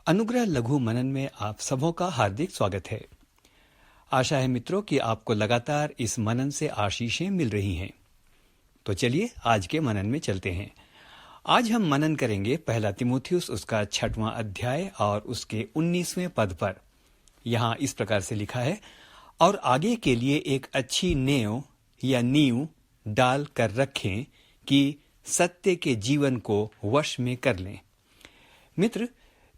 अनुग्रह लघु मनन में आप सबों का हार्दिक स्वागत है। आशा है मित्रों कि आपको लगातार इस मनन से आशीषें मिल रही हैं। तो चलिए आज के मनन में चलते हैं। आज हम मनन करेंगे पहला तीमुथियुस उसका 6वां अध्याय और उसके 19वें पद पर। यहाँ इस प्रकार से लिखा है, और आगे के लिए एक अच्छी नेव या नींव डाल कर रखें कि सत्य के जीवन को वश में कर लें। मित्र,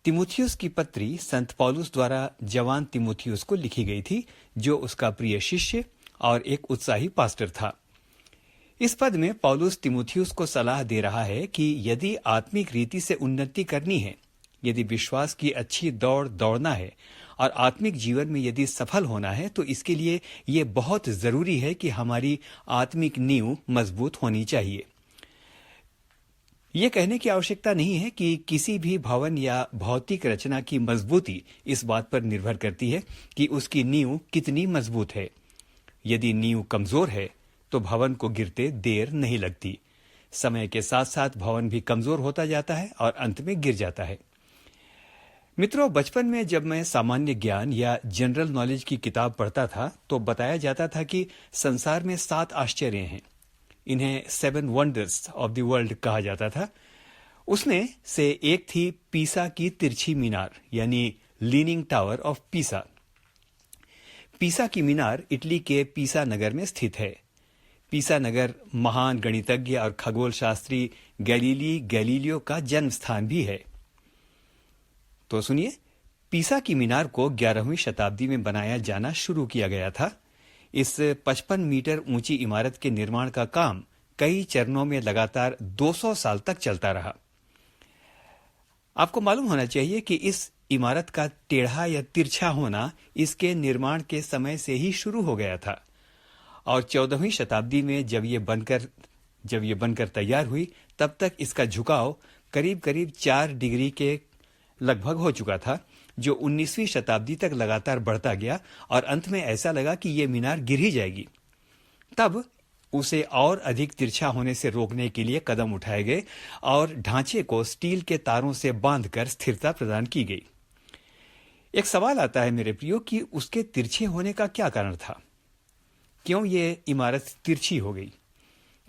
तीमुथियुस की पत्री संत पौलुस द्वारा जवान तीमुथियुस को लिखी गई थी, जो उसका प्रिय शिष्य और एक उत्साही पास्टर था। इस पद में पौलुस तीमुथियुस को सलाह दे रहा है कि यदि आत्मिक रीति से उन्नति करनी है, यदि विश्वास की अच्छी दौड़ दौड़ना है और आत्मिक जीवन में यदि सफल होना है, तो इसके लिए ये बहुत जरूरी है कि हमारी आत्मिक नींव मजबूत होनी चाहिए। ये कहने की आवश्यकता नहीं है कि किसी भी भवन या भौतिक रचना की मजबूती इस बात पर निर्भर करती है कि उसकी नींव कितनी मजबूत है। यदि नींव कमजोर है तो भवन को गिरते देर नहीं लगती। समय के साथ साथ भवन भी कमजोर होता जाता है और अंत में गिर जाता है। मित्रों, बचपन में जब मैं सामान्य ज्ञान या जनरल नॉलेज की किताब पढ़ता था तो बताया जाता था कि संसार में 7 आश्चर्य हैं। इन्हें 7 वंडर्स ऑफ द वर्ल्ड कहा जाता था। उसमें से एक थी पीसा की तिरछी मीनार, यानी लीनिंग टावर ऑफ पीसा। पीसा की मीनार इटली के पीसा नगर में स्थित है। पीसा नगर महान गणितज्ञ और खगोल शास्त्री गैलीलियो का जन्म स्थान भी है। तो सुनिए, पीसा की मीनार को 11वीं शताब्दी में बनाया जाना शुरू किया गया था। इस 55 मीटर ऊंची इमारत के निर्माण का काम कई चरणों में लगातार 200 साल तक चलता रहा। आपको मालूम होना चाहिए कि इस इमारत का टेढ़ा या तिरछा होना इसके निर्माण के समय से ही शुरू हो गया था और 14वीं शताब्दी में जब ये बनकर तैयार हुई, तब तक इसका झुकाव करीब करीब 4 डिग्री के लगभग हो चुका था, जो 19वीं शताब्दी तक लगातार बढ़ता गया और अंत में ऐसा लगा कि यह मीनार गिर ही जाएगी। तब उसे और अधिक तिरछा होने से रोकने के लिए कदम उठाए गए और ढांचे को स्टील के तारों से बांधकर स्थिरता प्रदान की गई। एक सवाल आता है मेरे प्रियो कि उसके तिरछे होने का क्या कारण था? क्यों ये इमारत तिरछी हो गई?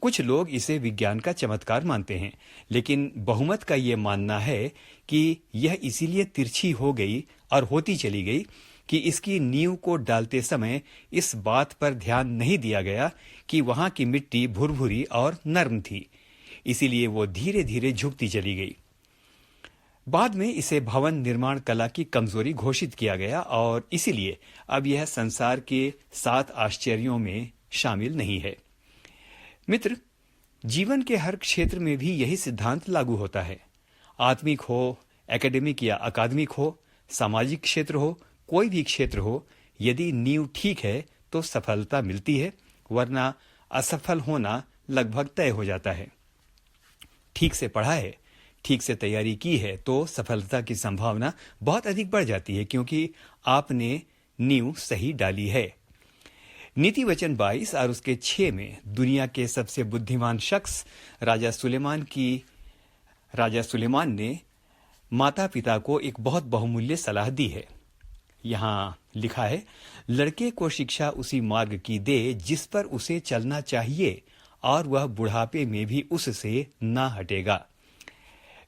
कुछ लोग इसे विज्ञान का चमत्कार मानते हैं, लेकिन बहुमत का यह मानना है कि यह इसीलिए तिरछी हो गई और होती चली गई कि इसकी नींव को डालते समय इस बात पर ध्यान नहीं दिया गया कि वहां की मिट्टी भुरभुरी और नर्म थी, इसीलिए वो धीरे धीरे झुकती चली गई। बाद में इसे भवन निर्माण कला की कमजोरी घोषित किया गया और इसीलिए अब यह संसार के 7 आश्चर्यों में शामिल नहीं है। मित्र, जीवन के हर क्षेत्र में भी यही सिद्धांत लागू होता है। आत्मिक हो, एकेडमिक या अकादमिक हो, सामाजिक क्षेत्र हो, कोई भी क्षेत्र हो, यदि नींव ठीक है तो सफलता मिलती है, वरना असफल होना लगभग तय हो जाता है। ठीक से पढ़ा है, ठीक से तैयारी की है तो सफलता की संभावना बहुत अधिक बढ़ जाती है, क्योंकि आपने नींव सही डाली है। नीति वचन 22 और उसके 6 में दुनिया के सबसे बुद्धिमान शख्स राजा सुलेमान ने माता पिता को एक बहुत बहुमूल्य सलाह दी है। यहां लिखा है, लड़के को शिक्षा उसी मार्ग की दे जिस पर उसे चलना चाहिए, और वह बुढ़ापे में भी उससे ना हटेगा।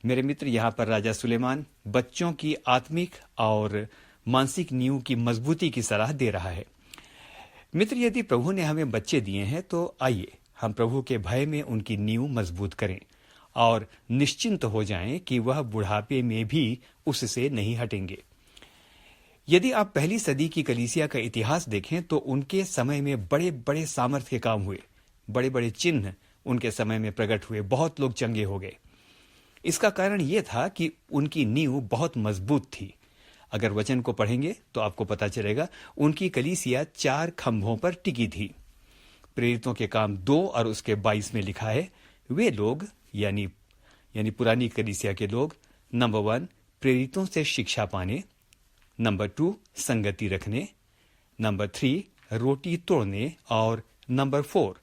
मेरे मित्र, यहां पर राजा सुलेमान बच्चों की आत्मिक और मानसिक नींव की मजबूती की सलाह दे रहा है। मित्र, यदि प्रभु ने हमें बच्चे दिए हैं तो आइए हम प्रभु के भय में उनकी नींव मजबूत करें और निश्चिंत हो जाएं कि वह बुढ़ापे में भी उससे नहीं हटेंगे। यदि आप पहली सदी की कलीसिया का इतिहास देखें तो उनके समय में बड़े बड़े सामर्थ्य के काम हुए, बड़े बड़े चिन्ह उनके समय में प्रकट हुए, बहुत लोग चंगे हो गए। इसका कारण यह था कि उनकी नींव बहुत मजबूत थी। अगर वचन को पढ़ेंगे तो आपको पता चलेगा उनकी कलीसिया 4 खंभों पर टिकी थी। प्रेरितों के काम 2 और उसके 22 में लिखा है, वे लोग यानी पुरानी कलीसिया के लोग, नंबर 1 प्रेरितों से शिक्षा पाने, नंबर 2 संगति रखने, नंबर 3 रोटी तोड़ने और नंबर 4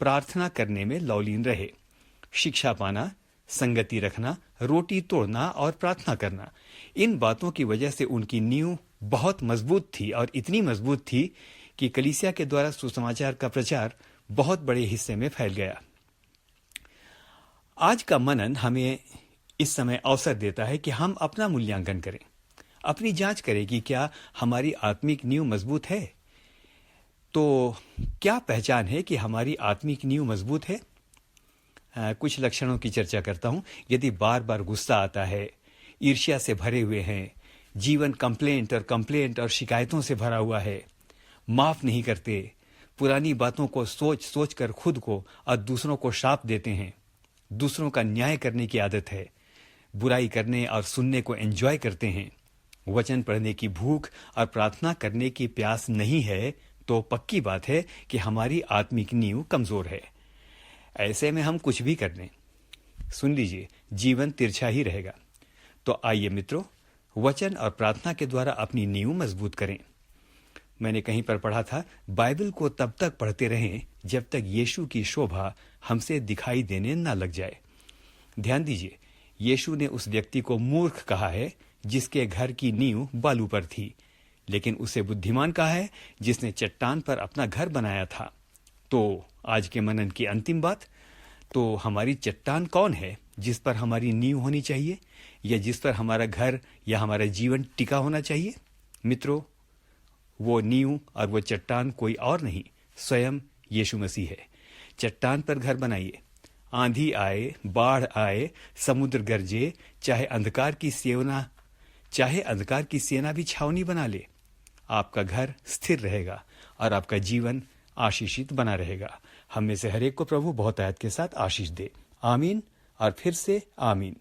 प्रार्थना करने में लौलीन रहे। शिक्षा पाना, संगति रखना, रोटी तोड़ना और प्रार्थना करना। इन बातों की वजह से उनकी नींव बहुत मजबूत थी और इतनी मजबूत थी कि कलीसिया के द्वारा सुसमाचार का प्रचार बहुत बड़े हिस्से में फैल गया। आज का मनन हमें इस समय अवसर देता है कि हम अपना मूल्यांकन करें, अपनी जांच करें कि क्या हमारी आत्मिक नींव मजबूत है। तो क्या पहचान है कि हमारी आत्मिक नींव मजबूत है? कुछ लक्षणों की चर्चा करता हूं। यदि बार बार गुस्सा आता है, ईर्ष्या से भरे हुए हैं, जीवन कंप्लेंट और शिकायतों से भरा हुआ है, माफ नहीं करते, पुरानी बातों को सोच सोच कर खुद को और दूसरों को शाप देते हैं, दूसरों का न्याय करने की आदत है, बुराई करने और सुनने को एंजॉय करते हैं, वचन पढ़ने की भूख और प्रार्थना करने की प्यास नहीं है, तो पक्की बात है कि हमारी आत्मिक नींव कमजोर है। ऐसे में हम कुछ भी कर लें, सुन लीजिए, जीवन तिरछा ही रहेगा। तो आइए मित्रों, वचन और प्रार्थना के द्वारा अपनी नींव मजबूत करें। मैंने कहीं पर पढ़ा था, बाइबल को तब तक पढ़ते रहें जब तक यीशु की शोभा हमसे दिखाई देने न लग जाए। ध्यान दीजिए, यीशु ने उस व्यक्ति को मूर्ख कहा है जिसके घर की नींव बालू पर थी, लेकिन उसे बुद्धिमान कहा है जिसने चट्टान पर अपना घर बनाया था। तो आज के मनन की अंतिम बात, तो हमारी चट्टान कौन है जिस पर हमारी नींव होनी चाहिए, या जिस पर हमारा घर या हमारा जीवन टिका होना चाहिए? मित्रों, वो नींव और वो चट्टान कोई और नहीं, स्वयं यीशु मसीह है। चट्टान पर घर बनाइए, आंधी आए, बाढ़ आए, समुद्र गरजे, चाहे अंधकार की सेना भी छावनी बना ले, आपका घर स्थिर रहेगा और आपका जीवन आशीषित बना रहेगा। हम में से हर एक को प्रभु बहुत आयत के साथ आशीष दे। आमीन और फिर से आमीन।